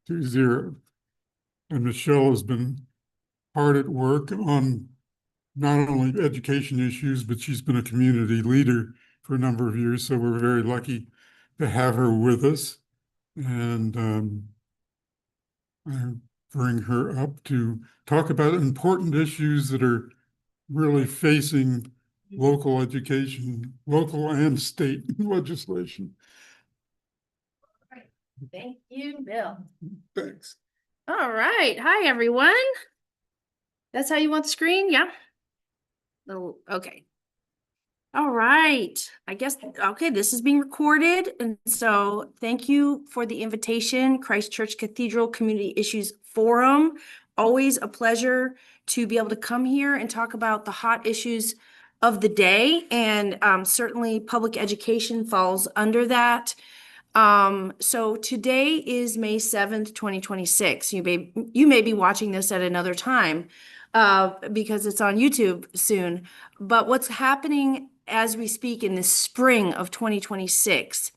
2-0. And Michelle has been hard at work on not only education issues, but she's been a community leader for a number of years. So we're very lucky to have her with us. And I bring her up to talk about important issues that are really facing local education, local and state legislation. Thank you, Bill. Thanks. All right. Hi, everyone. That's how you want the screen? Yeah. Oh, okay. All right. I guess, okay, this is being recorded. And so thank you for the invitation, Christ Church Cathedral Community Issues Forum. Always a pleasure to be able to come here and talk about the hot issues of the day. And certainly public education falls under that. So today is May 7th, 2026. You may be watching this at another time because it's on YouTube soon. But what's happening as we speak in the spring of 2026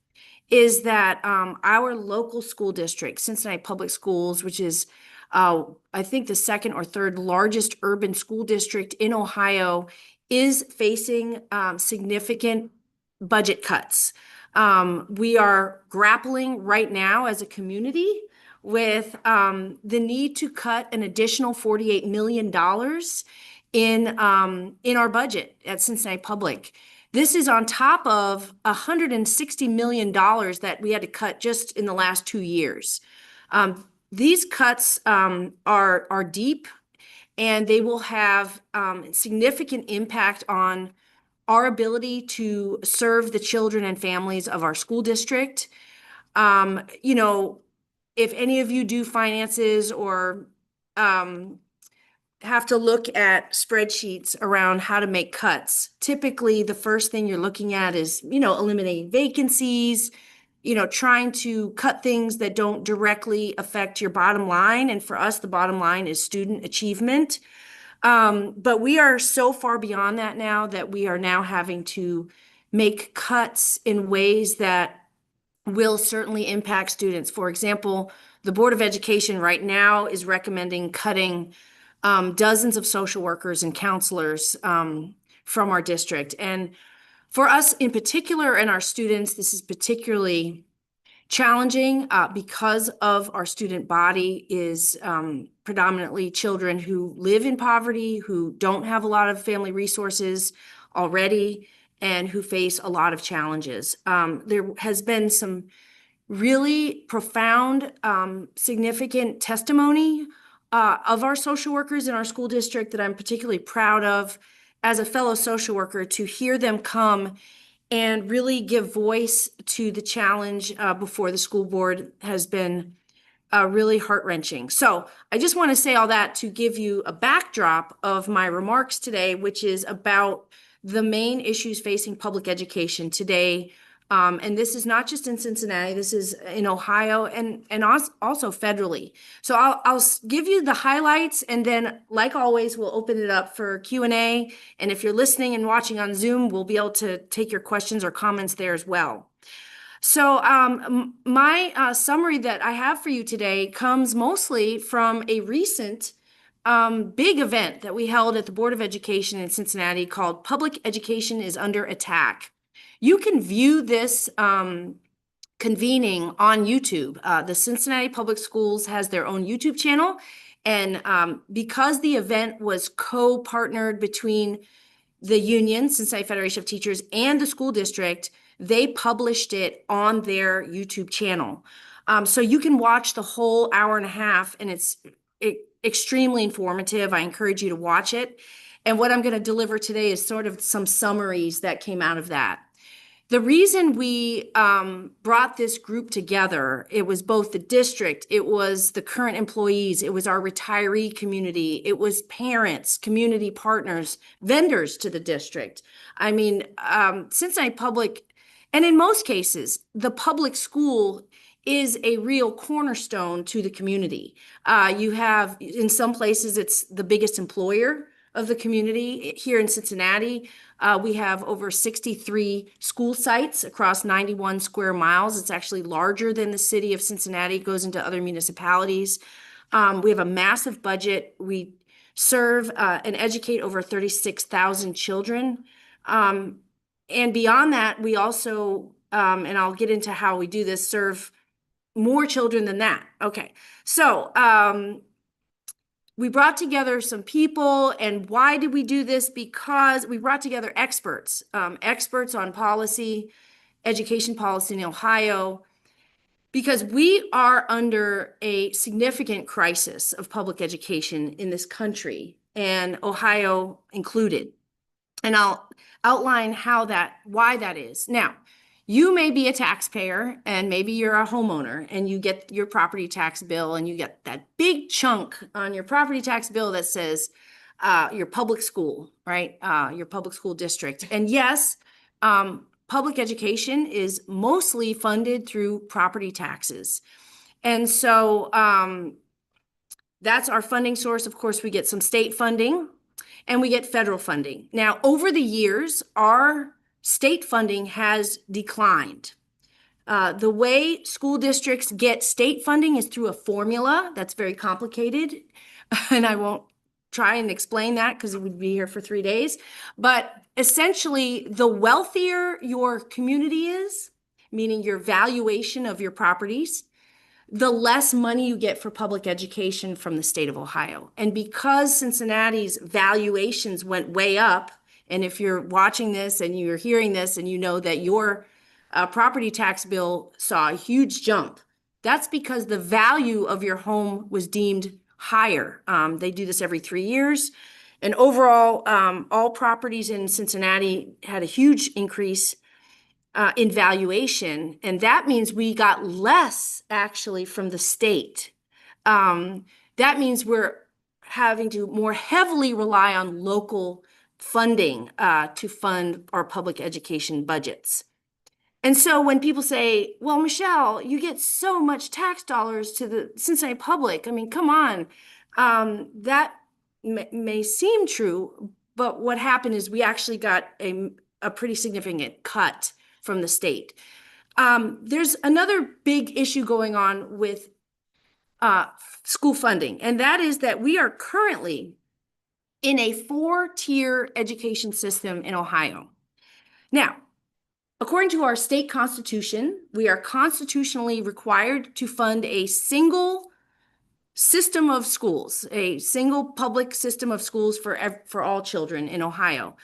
is that our local school district, Cincinnati Public Schools, which is I think the second or third largest urban school district in Ohio, is facing significant budget cuts. We are grappling right now as a community with the need to cut an additional $48 million in our budget at Cincinnati Public. This is on top of $160 million that we had to cut just in the last 2 years. These cuts are deep, and they will have significant impact on our ability to serve the children and families of our school district. You know, if any of you do finances or have to look at spreadsheets around how to make cuts, typically the first thing you're looking at is, eliminating vacancies, trying to cut things that don't directly affect your bottom line. And for us, the bottom line is student achievement. But we are so far beyond that now that we are now having to make cuts in ways that will certainly impact students. For example, the Board of Education right now is recommending cutting dozens of social workers and counselors from our district. And for us in particular and our students, this is particularly challenging because of our student body is predominantly children who live in poverty, who don't have a lot of family resources already, and who face a lot of challenges. There has been some really profound, significant testimony of our social workers in our school district that I'm particularly proud of as a fellow social worker, to hear them come and really give voice to the challenge before the school board has been really heart-wrenching. So I just want to say all that to give you a backdrop of my remarks today, which is about the main issues facing public education today. And this is not just in Cincinnati, this is in Ohio and also federally. So I'll give you the highlights, and then like always, we'll open it up for Q&A. And if you're listening and watching on Zoom, we'll be able to take your questions or comments there as well. So my summary that I have for you today comes mostly from a recent big event that we held at the Board of Education in Cincinnati called Public Education is Under Attack. You can view this convening on YouTube. The Cincinnati Public Schools has their own YouTube channel. And because the event was co-partnered between the union, Cincinnati Federation of Teachers, and the school district, they published it on their YouTube channel. So you can watch the whole hour and a half, and it's extremely informative. I encourage you to watch it. And what I'm going to deliver today is sort of some summaries that came out of that. The reason we brought this group together, it was both the district, it was the current employees, it was our retiree community, it was parents, community partners, vendors to the district. I mean, Cincinnati Public, and in most cases, the public school is a real cornerstone to the community. You have, in some places, it's the biggest employer of the community here in Cincinnati. We have over 63 school sites across 91 square miles. It's actually larger than the city of Cincinnati. It goes into other municipalities. We have a massive budget. We serve and educate over 36,000 children. And beyond that, we also, and I'll get into how we do this, serve more children than that. Okay, so we brought together some people, and why did we do this? Because we brought together experts, experts on policy, education policy in Ohio, because we are under a significant crisis of public education in this country, and Ohio included. And I'll outline why that is. Now, you may be a taxpayer and maybe you're a homeowner and you get your property tax bill and you get that big chunk on your property tax bill that says your public school, right? Your public school district. And yes, public education is mostly funded through property taxes. And so that's our funding source. Of course, we get some state funding and we get federal funding. Now, over the years, our state funding has declined. The way school districts get state funding is through a formula that's very complicated, and I won't try and explain that because it would be here for 3 days. But essentially, the wealthier your community is, meaning your valuation of your properties, the less money you get for public education from the state of Ohio. And because Cincinnati's valuations went way up, and if you're watching this and you're hearing this and you know that your property tax bill saw a huge jump, that's because the value of your home was deemed higher. They do this every 3 years. And overall, all properties in Cincinnati had a huge increase in valuation. And that means we got less actually from the state. That means we're having to more heavily rely on local funding to fund our public education budgets. And so when people say, well, Michelle, you get so much tax dollars to the Cincinnati public. I mean, come on. That may seem true, but what happened is we actually got a pretty significant cut from the state. There's another big issue going on with school funding, and that is that we are currently in a 4-tier education system in Ohio. Now, according to our state constitution, we are constitutionally required to fund a single system of schools, a single public system of schools for all children in Ohio.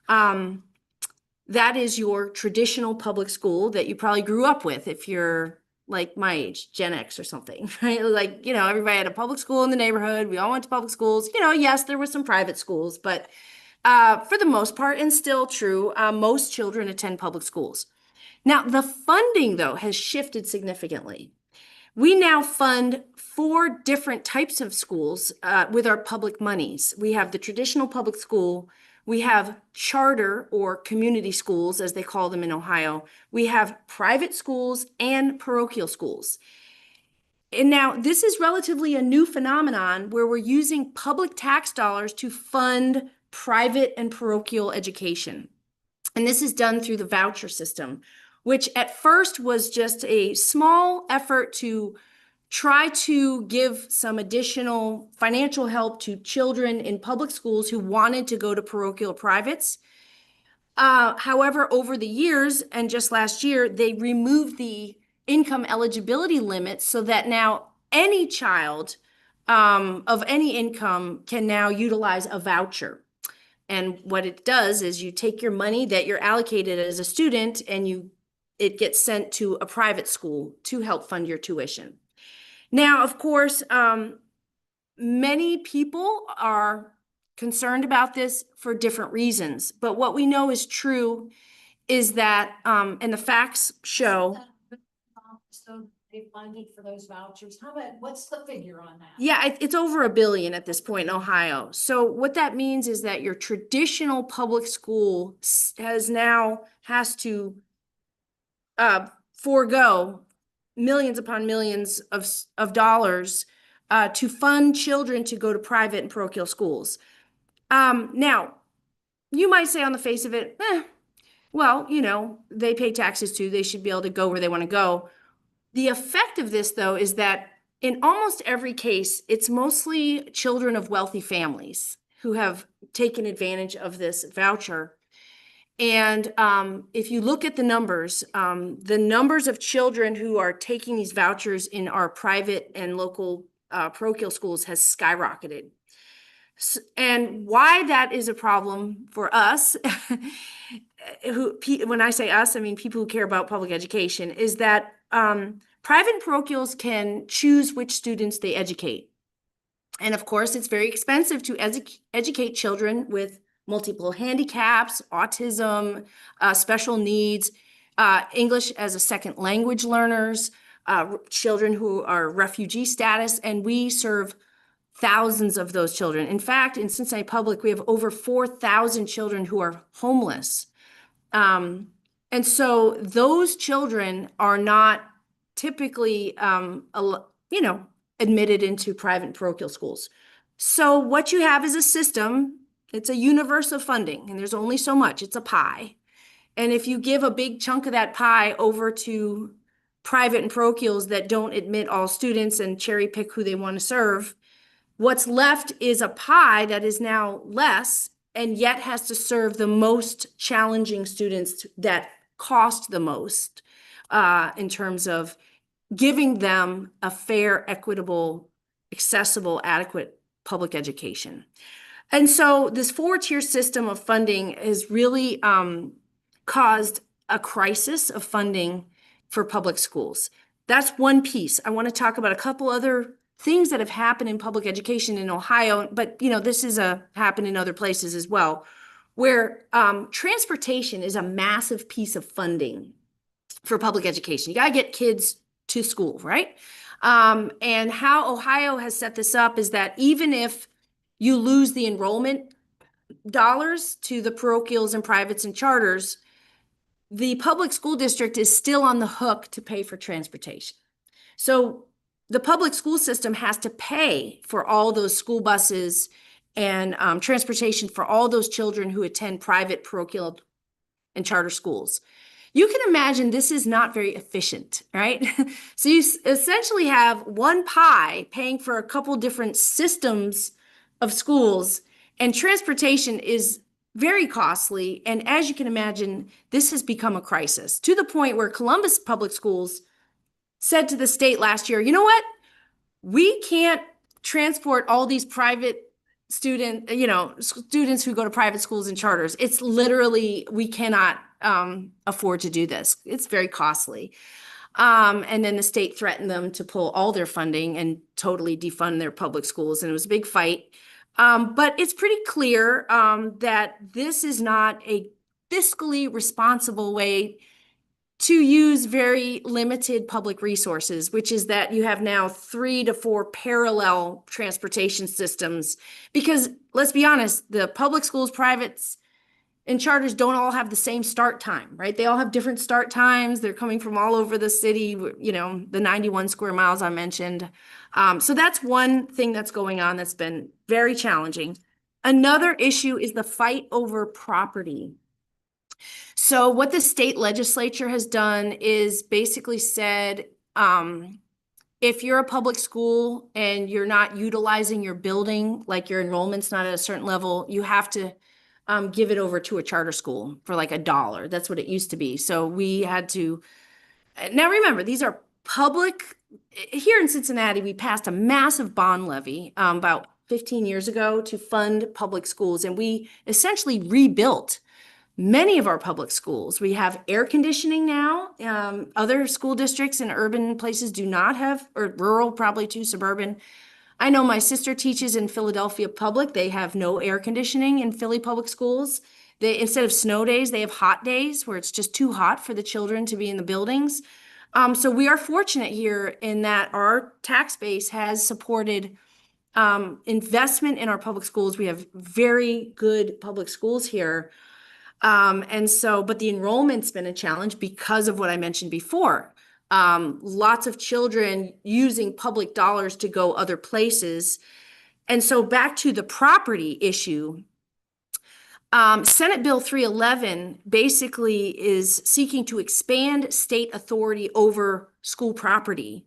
That is your traditional public school that you probably grew up with if you're like my age, Gen X or something, right? Like, everybody had a public school in the neighborhood. We all went to public schools. Yes, there were some private schools, but for the most part, and still true, most children attend public schools. Now, the funding, though, has shifted significantly. We now fund 4 different types of schools with our public monies. We have the traditional public school. We have charter or community schools, as they call them in Ohio. We have private schools and parochial schools. And now this is relatively a new phenomenon where we're using public tax dollars to fund private and parochial education. And this is done through the voucher system, which at first was just a small effort to try to give some additional financial help to children in public schools who wanted to go to parochial privates. However, over the years, and just last year, they removed the income eligibility limit so that now any child of any income can now utilize a voucher. And what it does is you take your money that you're allocated as a student and it gets sent to a private school to help fund your tuition. Now, of course, many people are concerned about this for different reasons, but what we know is true is that, and the facts show. So they funded for those vouchers. What's the figure on that? Yeah, it's over $1 billion at this point in Ohio. So what that means is that your traditional public school has to forego millions upon millions of dollars to fund children to go to private and parochial schools. Now, you might say on the face of it, well, they pay taxes too. They should be able to go where they want to go. The effect of this, though, is that in almost every case, it's mostly children of wealthy families who have taken advantage of this voucher. And if you look at the numbers of children who are taking these vouchers in our private and local parochial schools has skyrocketed. And why that is a problem for us, when I say us, I mean people who care about public education, is that private parochials can choose which students they educate. And of course, it's very expensive to educate children with multiple handicaps, autism, special needs, English as a second language learners, children who are refugee status, and we serve thousands of those children. In fact, in Cincinnati Public, we have over 4,000 children who are homeless. And so those children are not typically, admitted into private parochial schools. So what you have is a system, it's a universe of funding, and there's only so much, it's a pie. And if you give a big chunk of that pie over to private and parochials that don't admit all students and cherry pick who they want to serve, what's left is a pie that is now less and yet has to serve the most challenging students that cost the most in terms of giving them a fair, equitable, accessible, adequate public education. And so this four-tier system of funding has really caused a crisis of funding for public schools. That's one piece. I want to talk about a couple other things that have happened in public education in Ohio, but this is happened in other places as well, where transportation is a massive piece of funding for public education. You got to get kids to school, right? And how Ohio has set this up is that even if you lose the enrollment dollars to the parochials and privates and charters, the public school district is still on the hook to pay for transportation. So the public school system has to pay for all those school buses and transportation for all those children who attend private, parochial, and charter schools. You can imagine this is not very efficient, right? So you essentially have one pie paying for a couple different systems of schools, and transportation is very costly. And as you can imagine, this has become a crisis to the point where Columbus Public Schools said to the state last year, you know what? We can't transport all these private students who go to private schools and charters. It's literally, we cannot afford to do this. It's very costly. And then the state threatened them to pull all their funding and totally defund their public schools. And it was a big fight. But it's pretty clear that this is not a fiscally responsible way to use very limited public resources, which is that you have now 3 to 4 parallel transportation systems. Because let's be honest, the public schools, privates, and charters don't all have the same start time, right? They all have different start times. They're coming from all over the city, the 91 square miles I mentioned. So that's one thing that's going on that's been very challenging. Another issue is the fight over property. So what the state legislature has done is basically said, if you're a public school and you're not utilizing your building, like your enrollment's not at a certain level, you have to give it over to a charter school for like $1. That's what it used to be. So we had to, now remember, these are public, here in Cincinnati, we passed a massive bond levy about 15 years ago to fund public schools. And we essentially rebuilt many of our public schools. We have air conditioning now. Other school districts in urban places do not have, or rural probably too, suburban. I know my sister teaches in Philadelphia Public. They have no air conditioning in Philly public schools. They, instead of snow days, they have hot days where it's just too hot for the children to be in the buildings. So we are fortunate here in that our tax base has supported investment in our public schools. We have very good public schools here. But the enrollment's been a challenge because of what I mentioned before. Lots of children using public dollars to go other places. And so back to the property issue, Senate Bill 311 basically is seeking to expand state authority over school property,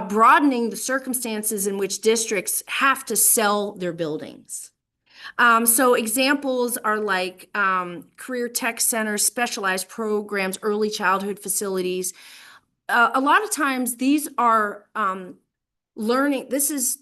broadening the circumstances in which districts have to sell their buildings. So examples are like career tech centers, specialized programs, early childhood facilities. A lot of times these are learning, this is,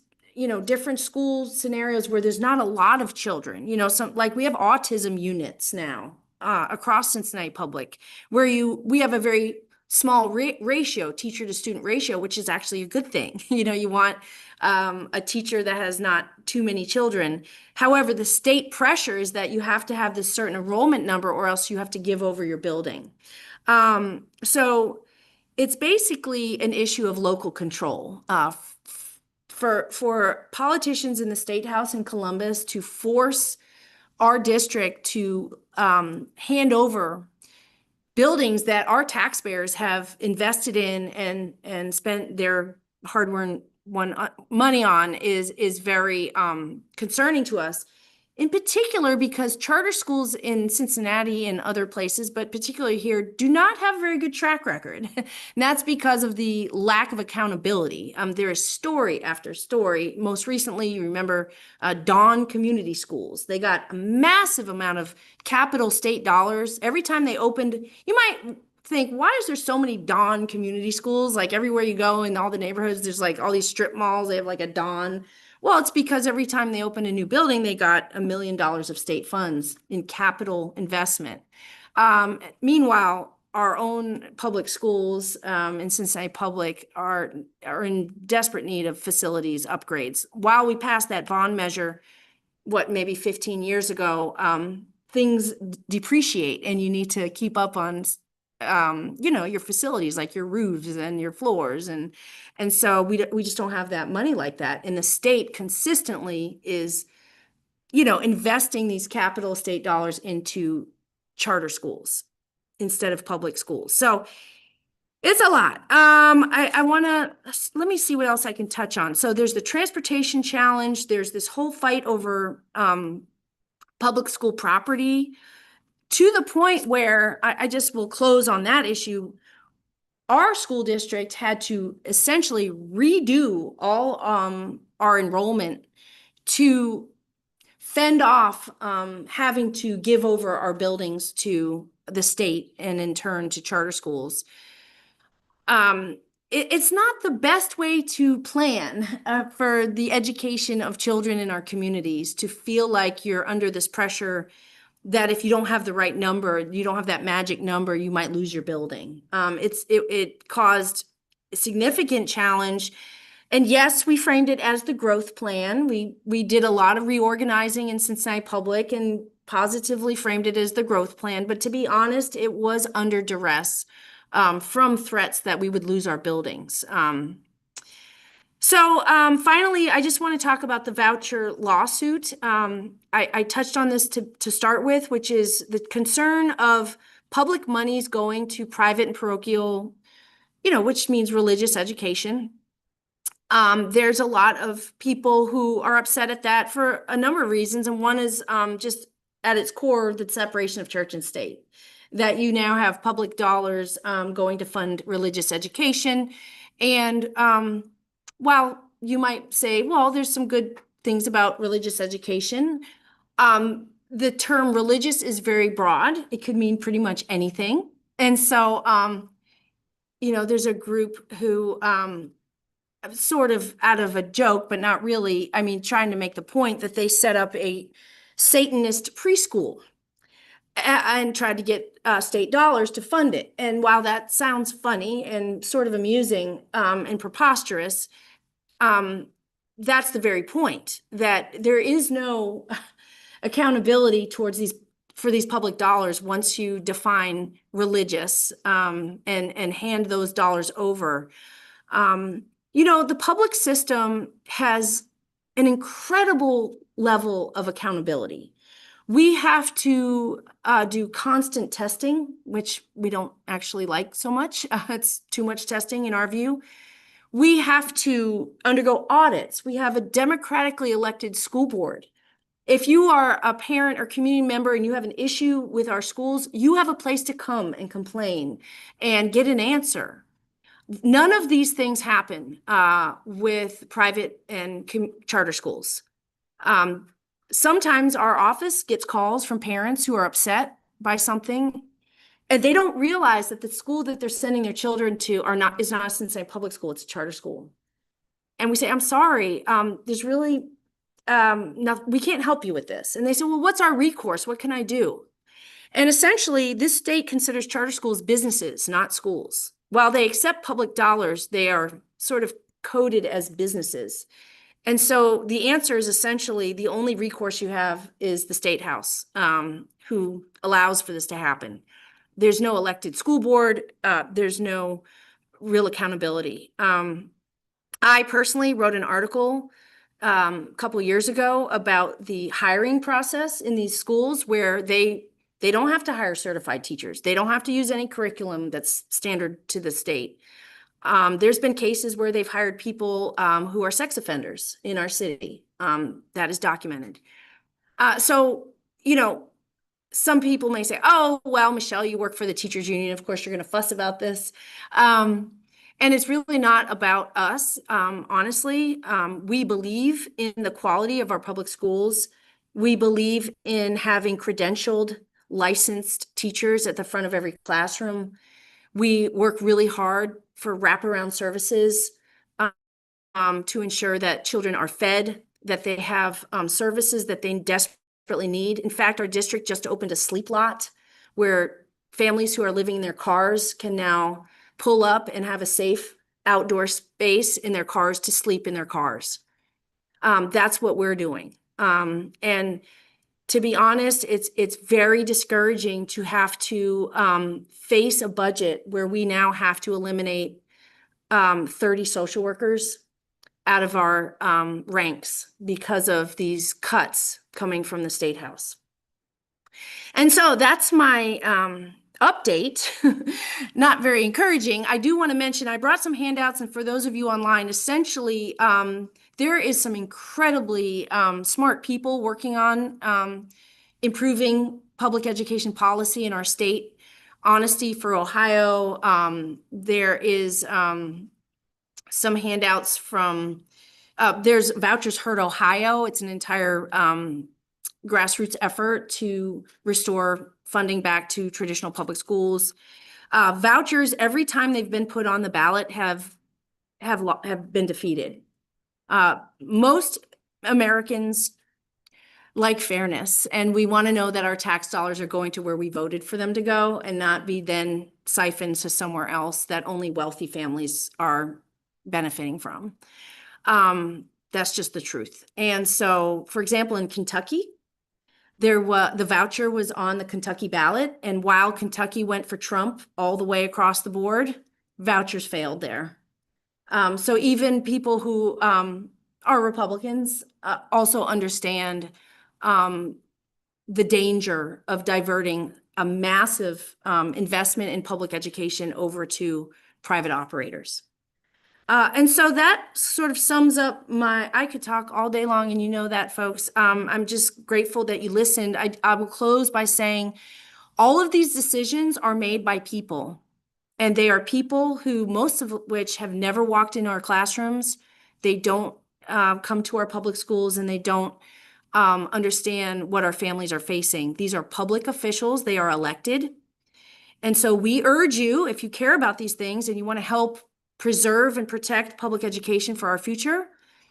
different school scenarios where there's not a lot of children, some, like we have autism units now across Cincinnati Public, where we have a very small ratio, teacher to student ratio, which is actually a good thing. You want a teacher that has not too many children. However, the state pressure is that you have to have this certain enrollment number or else you have to give over your building. So it's basically an issue of local control. For politicians in the State House in Columbus to force our district to hand over buildings that our taxpayers have invested in and spent their hard-earned money on is very concerning to us. In particular, because charter schools in Cincinnati and other places, but particularly here, do not have a very good track record. And that's because of the lack of accountability. There is story after story. Most recently, you remember Dawn Community Schools. They got a massive amount of capital state dollars. Every time they opened, you might think, why is there so many Dawn Community Schools? Like everywhere you go in all the neighborhoods, there's like all these strip malls. They have like a Dawn. Well, it's because every time they open a new building, they got $1 million of state funds in capital investment. Meanwhile, our own public schools in Cincinnati Public are in desperate need of facilities upgrades. While we passed that bond measure, maybe 15 years ago, things depreciate and you need to keep up on your facilities, like your roofs and your floors. And so we just don't have that money like that. And the state consistently is, investing these capital state dollars into charter schools instead of public schools. So it's a lot. Let me see what else I can touch on. So there's the transportation challenge. There's this whole fight over public school property, to the point where I just will close on that issue. Our school district had to essentially redo all our enrollment to fend off having to give over our buildings to the state and in turn to charter schools. It's not the best way to plan for the education of children in our communities, to feel like you're under this pressure that if you don't have the right number, you don't have that magic number, you might lose your building. It caused a significant challenge. And yes, we framed it as the growth plan. We did a lot of reorganizing in Cincinnati Public and positively framed it as the growth plan. But to be honest, it was under duress from threats that we would lose our buildings. So finally, I just want to talk about the voucher lawsuit. I touched on this to start with, which is the concern of public monies going to private and parochial, which means religious education. There's a lot of people who are upset at that for a number of reasons. And one is just at its core, the separation of church and state, that you now have public dollars going to fund religious education. And while you might say, well, there's some good things about religious education, the term religious is very broad. It could mean pretty much anything. And so, there's a group who sort of out of a joke, but not really, trying to make the point that they set up a Satanist preschool and tried to get state dollars to fund it. And while that sounds funny and sort of amusing and preposterous, that's the very point, that there is no accountability towards for these public dollars once you define religious and hand those dollars over. The public system has an incredible level of accountability. We have to do constant testing, which we don't actually like so much. It's too much testing in our view. We have to undergo audits. We have a democratically elected school board. If you are a parent or community member and you have an issue with our schools, you have a place to come and complain and get an answer. None of these things happen with private and charter schools. Sometimes our office gets calls from parents who are upset by something, and they don't realize that the school that they're sending their children to is not a Cincinnati public school, it's a charter school. And we say, I'm sorry, there's really we can't help you with this. And they say, well, what's our recourse? What can I do? And essentially, this state considers charter schools businesses, not schools. While they accept public dollars, they are sort of coded as businesses. And so the answer is essentially the only recourse you have is the State House, who allows for this to happen. There's no elected school board. There's no real accountability. I personally wrote an article a couple years ago about the hiring process in these schools where they don't have to hire certified teachers. They don't have to use any curriculum that's standard to the state. There's been cases where they've hired people who are sex offenders in our city. That is documented. So, you know, some people may say, oh, well, Michelle, you work for the teachers union. Of course, you're going to fuss about this. And it's really not about us. Honestly, we believe in the quality of our public schools. We believe in having credentialed, licensed teachers at the front of every classroom. We work really hard for wraparound services to ensure that children are fed, that they have services that they desperately need. In fact, our district just opened a sleep lot where families who are living in their cars can now pull up and have a safe outdoor space in their cars to sleep in their cars. That's what we're doing. And to be honest, it's very discouraging to have to face a budget where we now have to eliminate 30 social workers out of our ranks because of these cuts coming from the State House. And so that's my update. Not very encouraging. I do want to mention, I brought some handouts, and for those of you online, essentially, there is some incredibly smart people working on improving public education policy in our state. Honesty for Ohio. There is some handouts from, there's Vouchers Hurt Ohio. It's an entire grassroots effort to restore funding back to traditional public schools. Vouchers, every time they've been put on the ballot, have been defeated. Most Americans like fairness, and we want to know that our tax dollars are going to where we voted for them to go and not be then siphoned to somewhere else that only wealthy families are benefiting from. That's just the truth. And so, for example, in Kentucky, the voucher was on the Kentucky ballot, and while Kentucky went for Trump all the way across the board, vouchers failed there. So even people who are Republicans also understand the danger of diverting a massive investment in public education over to private operators. And so that sort of sums up I could talk all day long, and you know that, folks. I'm just grateful that you listened. I will close by saying all of these decisions are made by people, and they are people who, most of which have never walked into our classrooms. They don't come to our public schools, and they don't understand what our families are facing. These are public officials. They are elected. And so we urge you, if you care about these things and you want to help preserve and protect public education for our future,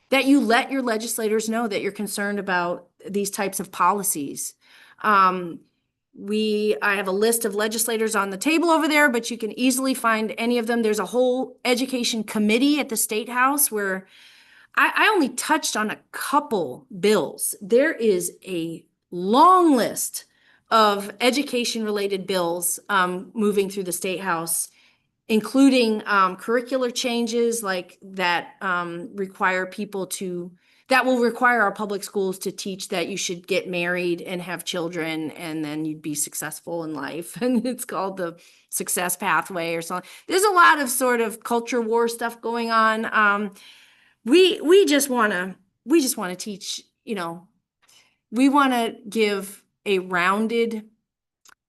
that you let your legislators know that you're concerned about these types of policies. I have a list of legislators on the table over there, but you can easily find any of them. There's a whole education committee at the State House where I only touched on a couple bills. There is a long list of education-related bills moving through the State House, including curricular changes like that that will require our public schools to teach that you should get married and have children and then you'd be successful in life. And it's called the Success Pathway or something. There's a lot of sort of culture war stuff going on. We just want to teach, we want to give a rounded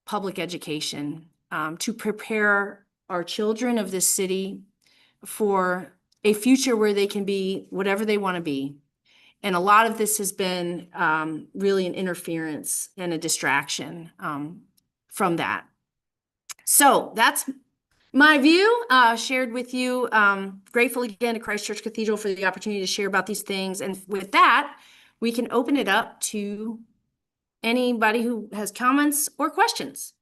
public education to prepare our children of this city for a future where they can be whatever they want to be. And a lot of this has been really an interference and a distraction from that. So that's my view, shared with you. Grateful again to Christ Church Cathedral for the opportunity to share about these things. And with that, we can open it up to anybody who has comments or questions.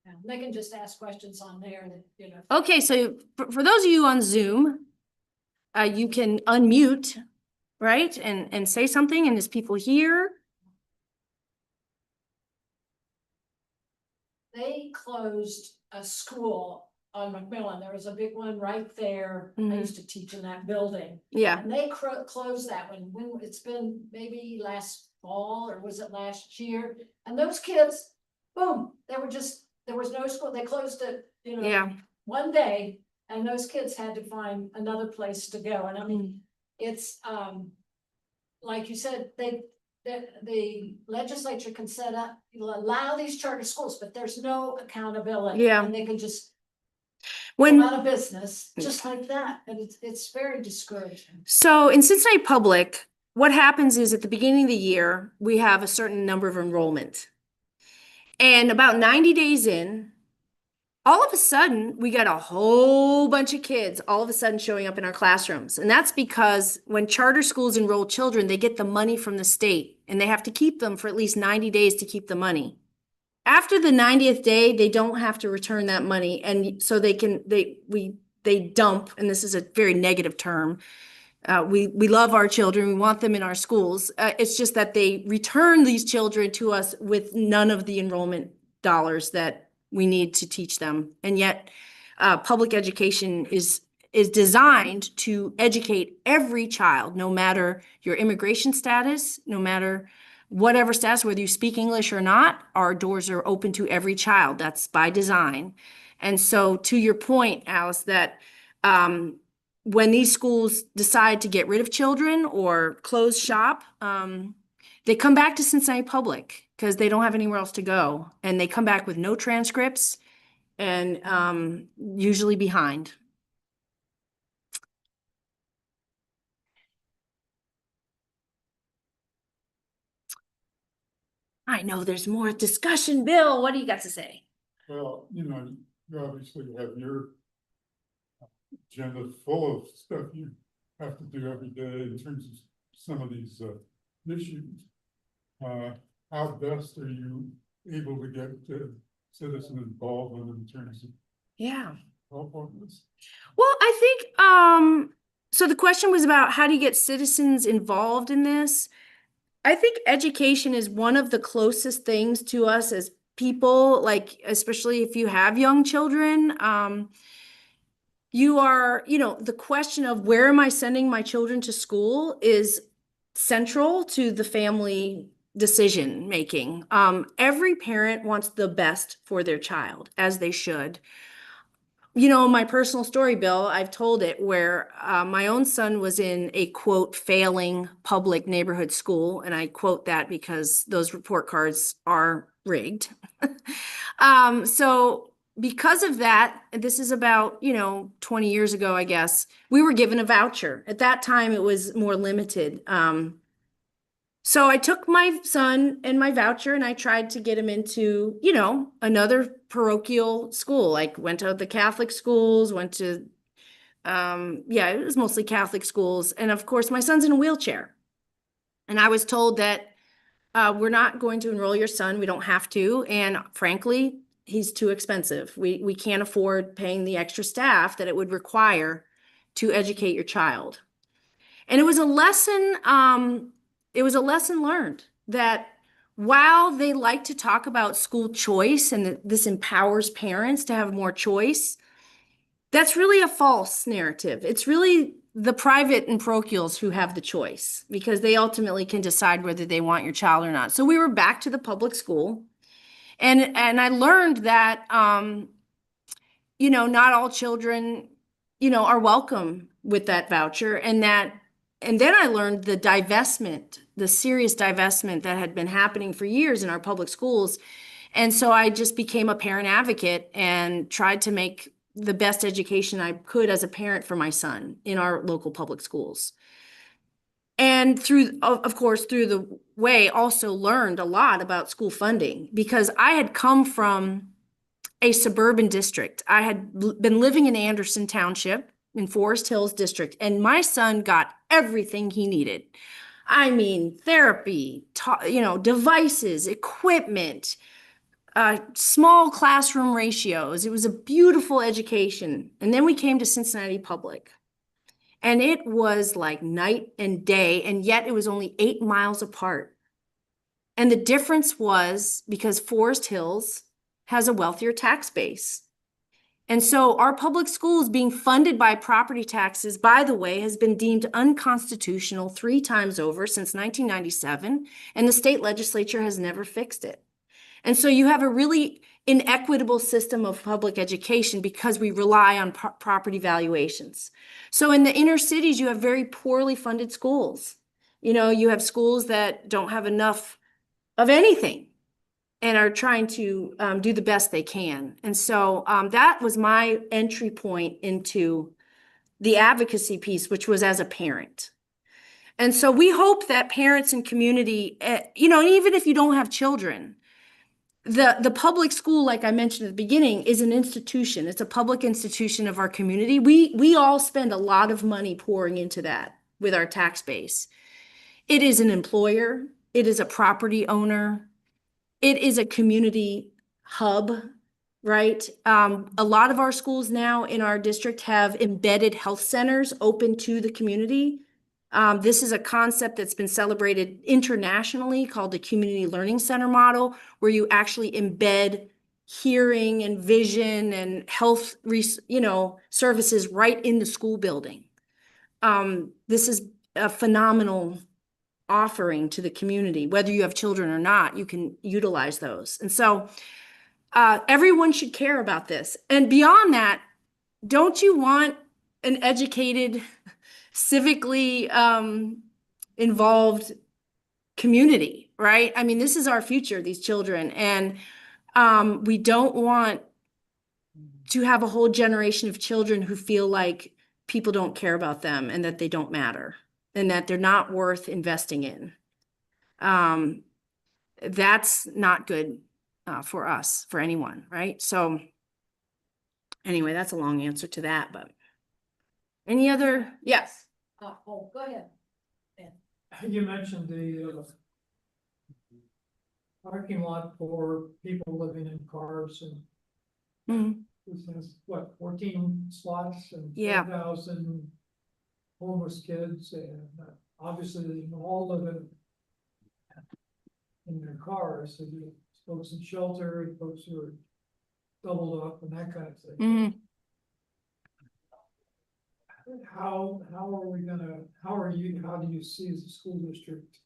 Yeah, they can just ask questions on there that, you know. Okay, so for those of you on Zoom, you can unmute, right? And say something, and there's people here. They closed a school on Macmillan. There was a big one right there. I Mhm. used to teach in that building. Yeah, And they closed that one when it's been maybe last fall or was it last year? And those kids, boom, they were just, there was no school. They closed it, you know, yeah. one day. And those kids had to find another place to go. And I mean, Mm. it's, like you said, the legislature can set up, allow these charter schools, but there's no accountability. Yeah. And they can just go When out of business, just like that. And it's very discouraging. So in Cincinnati Public, what happens is at the beginning of the year, we have a certain number of enrollment. And about 90 days in, all of a sudden, we got a whole bunch of kids all of a sudden showing up in our classrooms. And that's because when charter schools enroll children, they get the money from the state and they have to keep them for at least 90 days to keep the money. After the 90th day, they don't have to return that money. And so they dump, and this is a very negative term. We love our children. We want them in our schools. It's just that they return these children to us with none of the enrollment dollars that we need to teach them. And yet, public education is designed to educate every child, no matter your immigration status, no matter whatever status, whether you speak English or not. Our doors are open to every child. That's by design. And so, to your point, Alice, that when these schools decide to get rid of children or close shop, they come back to Cincinnati Public because they don't have anywhere else to go. And they come back with no transcripts and usually behind. I know there's more discussion. Bill, what do you got to say? Well, you obviously have your agenda full of stuff you have to do every day in terms of some of these issues. How best are you able to get citizen involvement in terms of Yeah. help on this? Well, I think so the question was about how do you get citizens involved in this? I think education is one of the closest things to us as people, like especially if you have young children. You are, the question of where am I sending my children to school is central to the family decision making. Every parent wants the best for their child, as they should. My personal story, Bill, I've told it, where my own son was in a quote failing public neighborhood school, and I quote that because those report cards are rigged. So because of that, this is about 20 years ago, I guess, we were given a voucher. At that time, it was more limited. So I took my son and my voucher and I tried to get him into, another parochial school. Like went to the Catholic schools, went to, it was mostly Catholic schools. And of course, my son's in a wheelchair. And I was told that we're not going to enroll your son. We don't have to. And frankly, he's too expensive. We can't afford paying the extra staff that it would require to educate your child. And it was a lesson learned that while they like to talk about school choice and that this empowers parents to have more choice, that's really a false narrative. It's really the private and parochials who have the choice because they ultimately can decide whether they want your child or not. So we were back to the public school. And I learned that, not all children, are welcome with that voucher, and that And then I learned the divestment, the serious divestment that had been happening for years in our public schools. And so I just became a parent advocate and tried to make the best education I could as a parent for my son in our local public schools. And through, of course, through the way, also learned a lot about school funding because I had come from a suburban district. I had been living in Anderson Township in Forest Hills District, and my son got everything he needed. I mean, therapy, devices, equipment, small classroom ratios. It was a beautiful education. And then we came to Cincinnati Public. And it was like night and day, and yet it was only 8 miles apart. And the difference was because Forest Hills has a wealthier tax base. And so our public schools being funded by property taxes, by the way, has been deemed unconstitutional 3 times over since 1997, and the state legislature has never fixed it. And so you have a really inequitable system of public education because we rely on property valuations. So in the inner cities, you have very poorly funded schools. You have schools that don't have enough of anything and are trying to do the best they can. And so that was my entry point into the advocacy piece, which was as a parent. And so we hope that parents and community, and even if you don't have children, the public school, like I mentioned at the beginning, is an institution. It's a public institution of our community. We all spend a lot of money pouring into that with our tax base. It is an employer. It is a property owner. It is a community hub, right? A lot of our schools now in our district have embedded health centers open to the community. This is a concept that's been celebrated internationally called the Community Learning Center model, where you actually embed hearing and vision and health, services right in the school building. This is a phenomenal offering to the community. Whether you have children or not, you can utilize those. And so everyone should care about this. And beyond that, don't you want an educated, civically involved community, right? I mean, this is our future, these children. And we don't want to have a whole generation of children who feel like people don't care about them and that they don't matter and that they're not worth investing in. That's not good for us, for anyone, right? So anyway, that's a long answer to that, but any other? Yes. Go ahead. You mentioned the parking lot for people living in cars and Mhm. this has, what, 14 slots and Yeah. 4,000 homeless kids, and obviously they all live in their cars, so you folks in shelter, folks who are doubled up and that kind of thing. Mhm. How do you see as a school district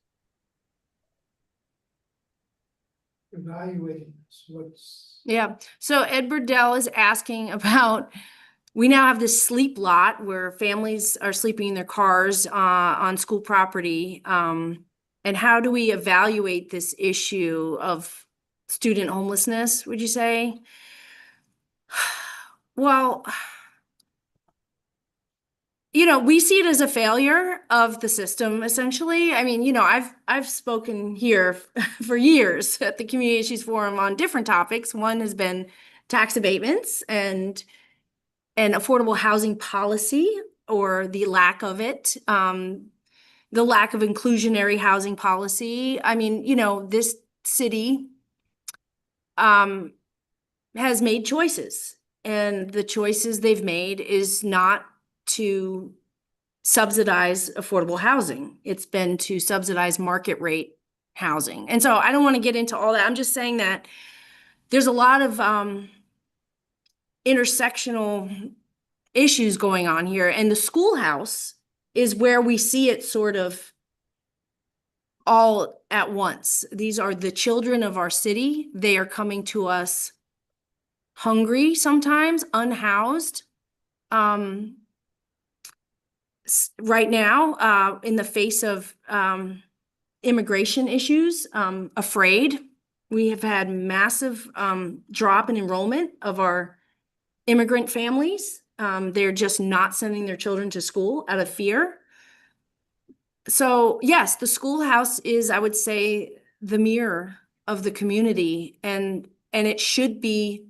evaluating this? Yeah. So Ed Burdell is asking about, we now have this sleep lot where families are sleeping in their cars on school property. And how do we evaluate this issue of student homelessness, would you say? Well, we see it as a failure of the system, essentially. I mean, I've spoken here for years at the Community Issues Forum on different topics. One has been tax abatements and affordable housing policy, or the lack of it, the lack of inclusionary housing policy. I mean, this city has made choices, and the choices they've made is not to subsidize affordable housing. It's been to subsidize market rate housing. And so I don't want to get into all that. I'm just saying that there's a lot of intersectional issues going on here. And the schoolhouse is where we see it sort of all at once. These are the children of our city. They are coming to us hungry sometimes, unhoused. right now, in the face of immigration issues, afraid. We have had massive drop in enrollment of our immigrant families. They're just not sending their children to school out of fear. So yes, the schoolhouse is, I would say, the mirror of the community, and it should be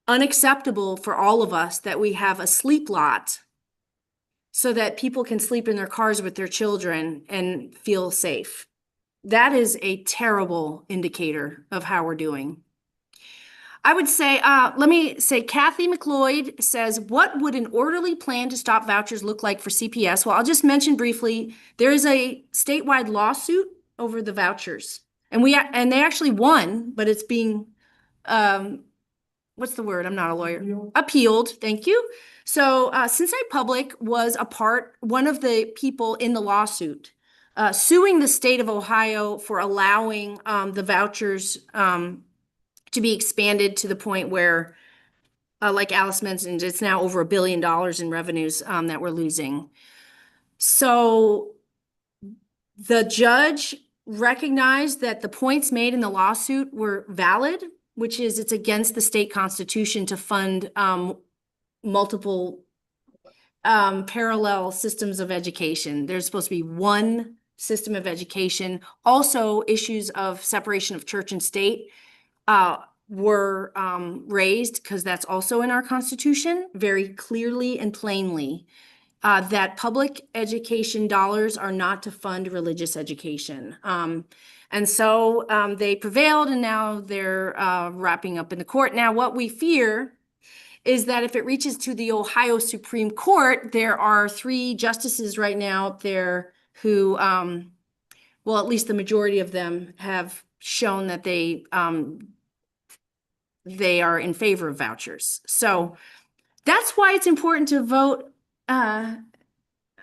unacceptable for all of us that we have a sleep lot so that people can sleep in their cars with their children and feel safe. That is a terrible indicator of how we're doing. I would say, let me say, Kathy McLeod says, what would an orderly plan to stop vouchers look like for CPS? Well, I'll just mention briefly, there is a statewide lawsuit over the vouchers. And they actually won, but it's being, what's the word? I'm not a lawyer. Appealed, thank you. So Cincinnati Public was one of the people in the lawsuit, suing the state of Ohio for allowing the vouchers to be expanded to the point where, like Alice mentioned, it's now over $1 billion in revenues that we're losing. So the judge recognized that the points made in the lawsuit were valid, which is it's against the state constitution to fund multiple parallel systems of education. There's supposed to be one system of education. Also, issues of separation of church and state were raised, because that's also in our Constitution, very clearly and plainly, that public education dollars are not to fund religious education. And so they prevailed, and now they're wrapping up in the court. Now, what we fear is that if it reaches to the Ohio Supreme Court, there are 3 justices right now up there who, well, at least the majority of them have shown that they are in favor of vouchers. So that's why it's important to vote.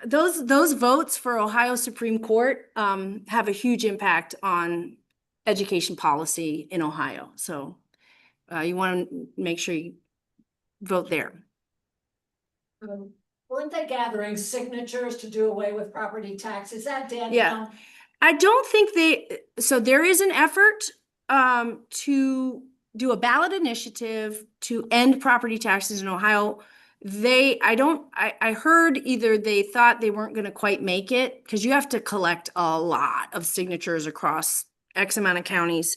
Those votes for Ohio Supreme Court have a huge impact on education policy in Ohio. So you want to make sure you vote there. Weren't they gathering signatures to do away with property tax? Is that dead Yeah. now? I don't think so there is an effort to do a ballot initiative to end property taxes in Ohio. I heard either they thought they weren't going to quite make it, because you have to collect a lot of signatures across X amount of counties.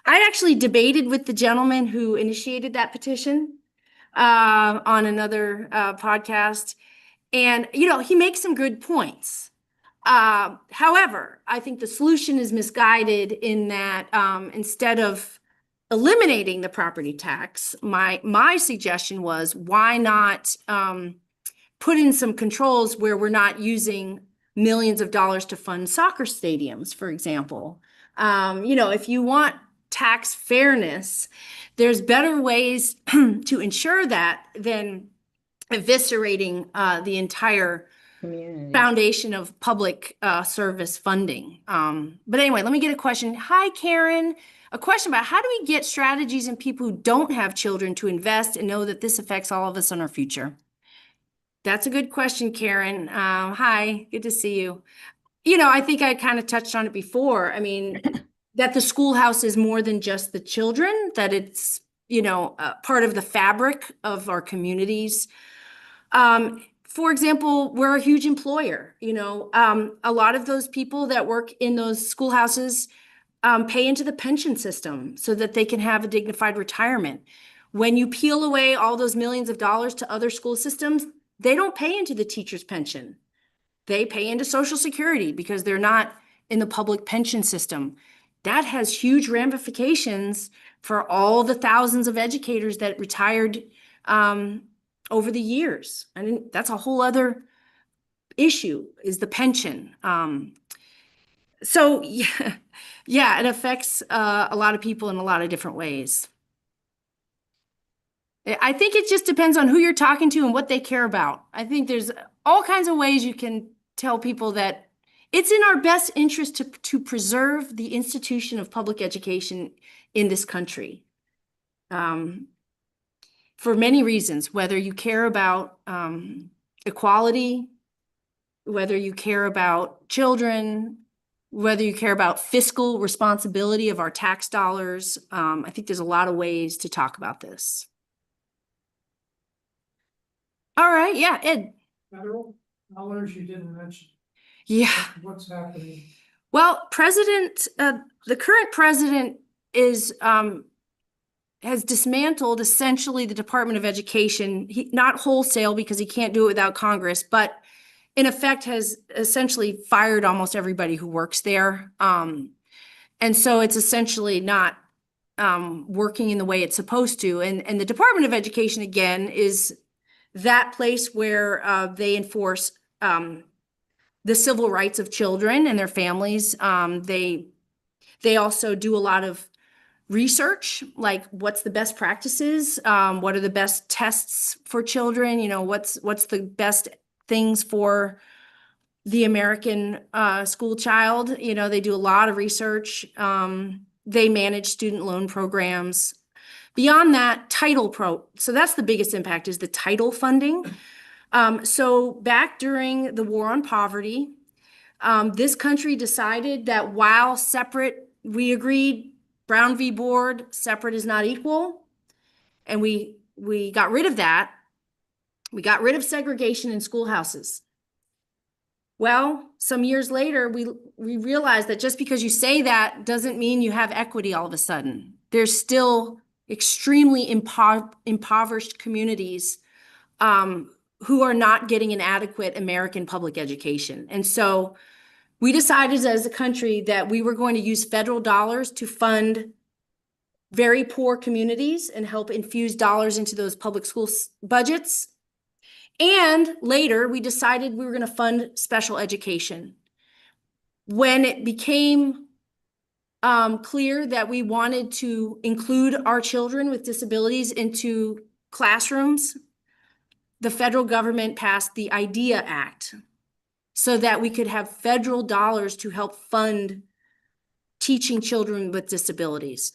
I actually debated with the gentleman who initiated that petition on another podcast. And, he makes some good points. However, I think the solution is misguided in that instead of eliminating the property tax, my suggestion was, why not put in some controls where we're not using millions of dollars to fund soccer stadiums, for example. If you want tax fairness, there's better ways to ensure that than eviscerating the entire foundation of public service funding. But anyway, let me get a question. Hi, Karen. A question about how do we get strategies in people who don't have children to invest and know that this affects all of us in our future? That's a good question, Karen. Hi, good to see you. I think I kind of touched on it before. I mean, that the schoolhouse is more than just the children, that it's, part of the fabric of our communities. For example, we're a huge employer. A lot of those people that work in those schoolhouses pay into the pension system so that they can have a dignified retirement. When you peel away all those millions of dollars to other school systems, they don't pay into the teacher's pension. They pay into Social Security because they're not in the public pension system. That has huge ramifications for all the thousands of educators that retired over the years. I mean, that's a whole other issue, is the pension. So yeah, it affects a lot of people in a lot of different ways. I think it just depends on who you're talking to and what they care about. I think there's all kinds of ways you can tell people that it's in our best interest to preserve the institution of public education in this country. For many reasons, whether you care about equality, whether you care about children, whether you care about fiscal responsibility of our tax dollars. I think there's a lot of ways to talk about this. All right, yeah, Ed. Federal dollars you didn't mention. Yeah. What's happening? Well, the current president has dismantled essentially the Department of Education. Not wholesale because he can't do it without Congress, but in effect has essentially fired almost everybody who works there. And so it's essentially not working in the way it's supposed to. And the Department of Education, again, is that place where they enforce the civil rights of children and their families. They also do a lot of research, like what's the best practices, what are the best tests for children, what's the best things for the American school child. They do a lot of research. They manage student loan programs. Beyond that, so that's the biggest impact, is the title funding. So back during the War on Poverty, this country decided that while separate, we agreed, Brown v. Board, separate is not equal. And we got rid of that. We got rid of segregation in schoolhouses. Well, some years later, we realized that just because you say that doesn't mean you have equity all of a sudden. There's still extremely impoverished communities who are not getting an adequate American public education. And so we decided as a country that we were going to use federal dollars to fund very poor communities and help infuse dollars into those public school budgets. And later, we decided we were going to fund special education. When it became clear that we wanted to include our children with disabilities into classrooms, the federal government passed the IDEA Act so that we could have federal dollars to help fund teaching children with disabilities.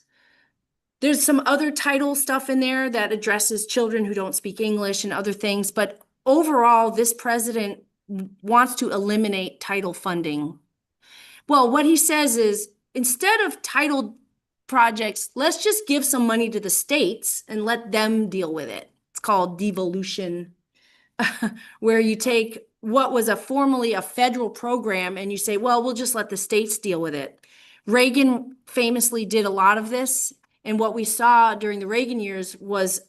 There's some other title stuff in there that addresses children who don't speak English and other things, but overall, this president wants to eliminate title funding. Well, what he says is, instead of title projects, let's just give some money to the states and let them deal with it. It's called devolution, where you take what was formerly a federal program and you say, well, we'll just let the states deal with it. Reagan famously did a lot of this. And what we saw during the Reagan years was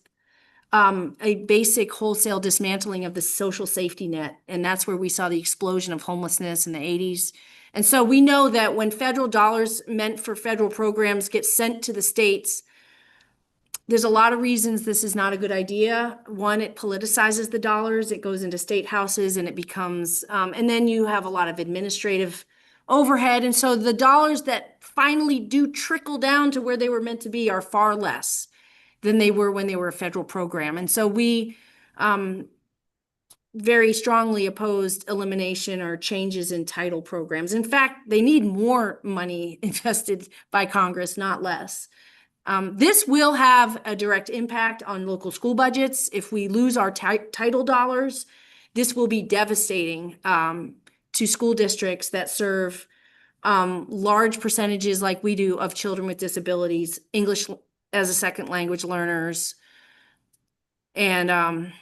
a basic wholesale dismantling of the social safety net. And that's where we saw the explosion of homelessness in the 80s. And so we know that when federal dollars meant for federal programs get sent to the states, there's a lot of reasons this is not a good idea. One, it politicizes the dollars, it goes into state houses and it becomes, and then you have a lot of administrative overhead. And so the dollars that finally do trickle down to where they were meant to be are far less than they were when they were a federal program. And so we very strongly opposed elimination or changes in title programs. In fact, they need more money invested by Congress, not less. This will have a direct impact on local school budgets. If we lose our title dollars, this will be devastating to school districts that serve large percentages like we do of children with disabilities, English as a second language learners, and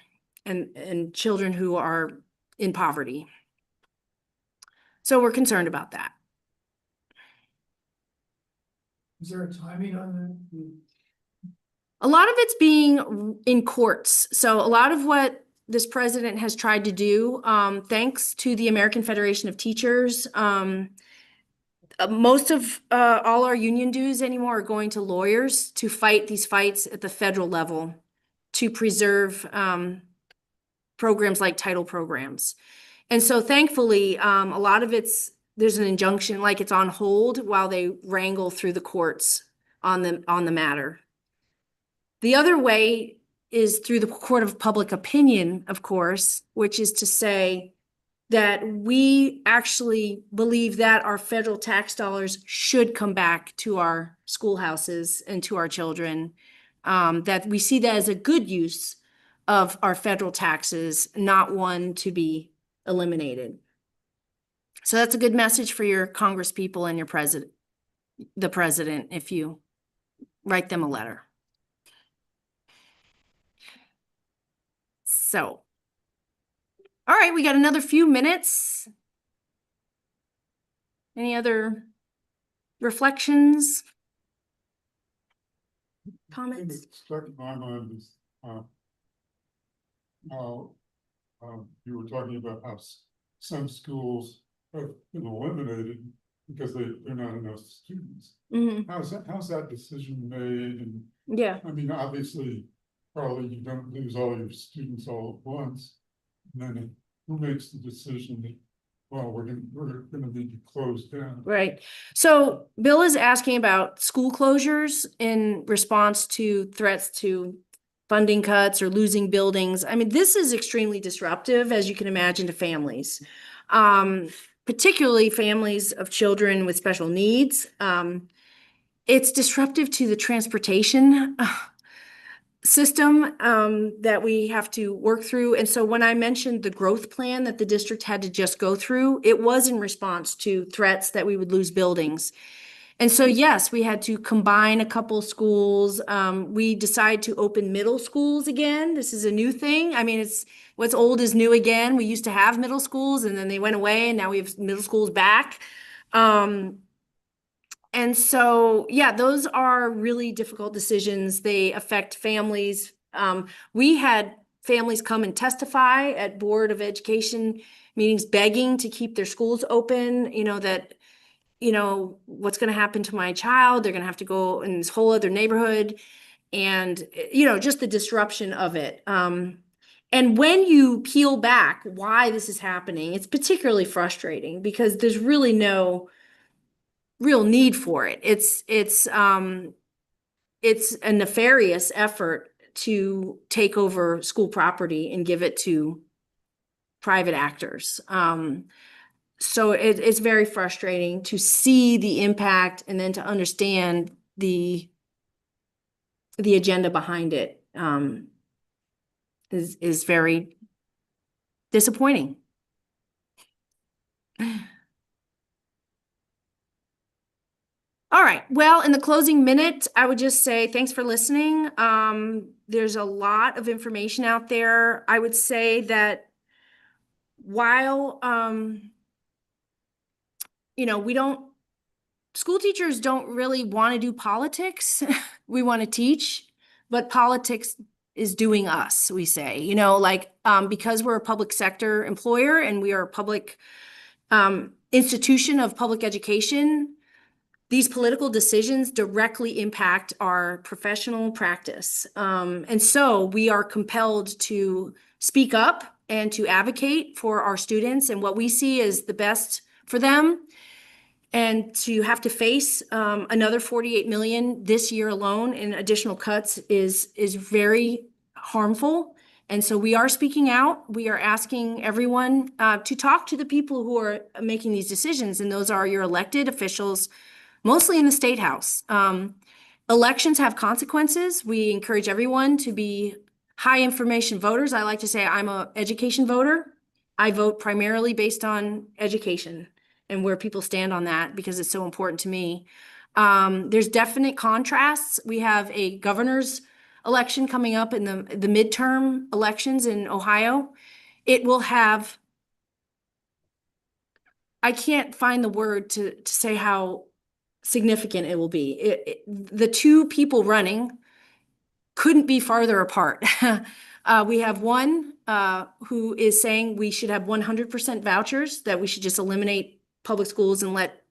children who are in poverty. So we're concerned about that. Is there a timing on that? A lot of it's being in courts. So a lot of what this president has tried to do, thanks to the American Federation of Teachers, most of all our union dues anymore are going to lawyers to fight these fights at the federal level to preserve programs like title programs. And so thankfully, a lot of there's an injunction, like it's on hold while they wrangle through the courts on the matter. The other way is through the court of public opinion, of course, which is to say that we actually believe that our federal tax dollars should come back to our schoolhouses and to our children, that we see that as a good use of our federal taxes, not one to be eliminated. So that's a good message for your Congress people and your the president, if you write them a letter. So, all right, we got another few minutes. Any other reflections? Thing Comments? that stuck in my mind is, how, you were talking about how some schools have been eliminated because they're not enough students. Mhm. How's that decision made? And Yeah, I mean, obviously, probably you don't lose all your students all at once. And then who makes the decision that, well, we're gonna need to close down? right. So Bill is asking about school closures in response to threats to funding cuts or losing buildings. I mean, this is extremely disruptive, as you can imagine, to families. Particularly families of children with special needs. It's disruptive to the transportation system that we have to work through. And so when I mentioned the growth plan that the district had to just go through, it was in response to threats that we would lose buildings. And so, yes, we had to combine a couple schools. We decided to open middle schools again. This is a new thing. I mean, it's what's old is new again. We used to have middle schools and then they went away and now we have middle schools back. And so, yeah, those are really difficult decisions. They affect families. We had families come and testify at Board of Education meetings begging to keep their schools open, what's going to happen to my child? They're going to have to go in this whole other neighborhood and, just the disruption of it. And when you peel back why this is happening, it's particularly frustrating because there's really no real need for it. It's a nefarious effort to take over school property and give it to private actors. So it's very frustrating to see the impact and then to understand the agenda behind it is very disappointing. All right. Well, in the closing minute, I would just say thanks for listening. There's a lot of information out there. I would say that while school teachers don't really want to do politics. We want to teach, but politics is doing us, we say, because we're a public sector employer and we are a public institution of public education, these political decisions directly impact our professional practice. And so we are compelled to speak up and to advocate for our students and what we see is the best for them. And to have to face another 48 million this year alone in additional cuts is very harmful. And so we are speaking out. We are asking everyone to talk to the people who are making these decisions. And those are your elected officials, mostly in the State House. Elections have consequences. We encourage everyone to be high information voters. I like to say I'm an education voter. I vote primarily based on education and where people stand on that because it's so important to me. There's definite contrasts. We have a governor's election coming up in the midterm elections in Ohio. It will have, I can't find the word to say how significant it will be. The two people running couldn't be farther apart. We have one who is saying we should have 100% vouchers, that we should just eliminate public schools and let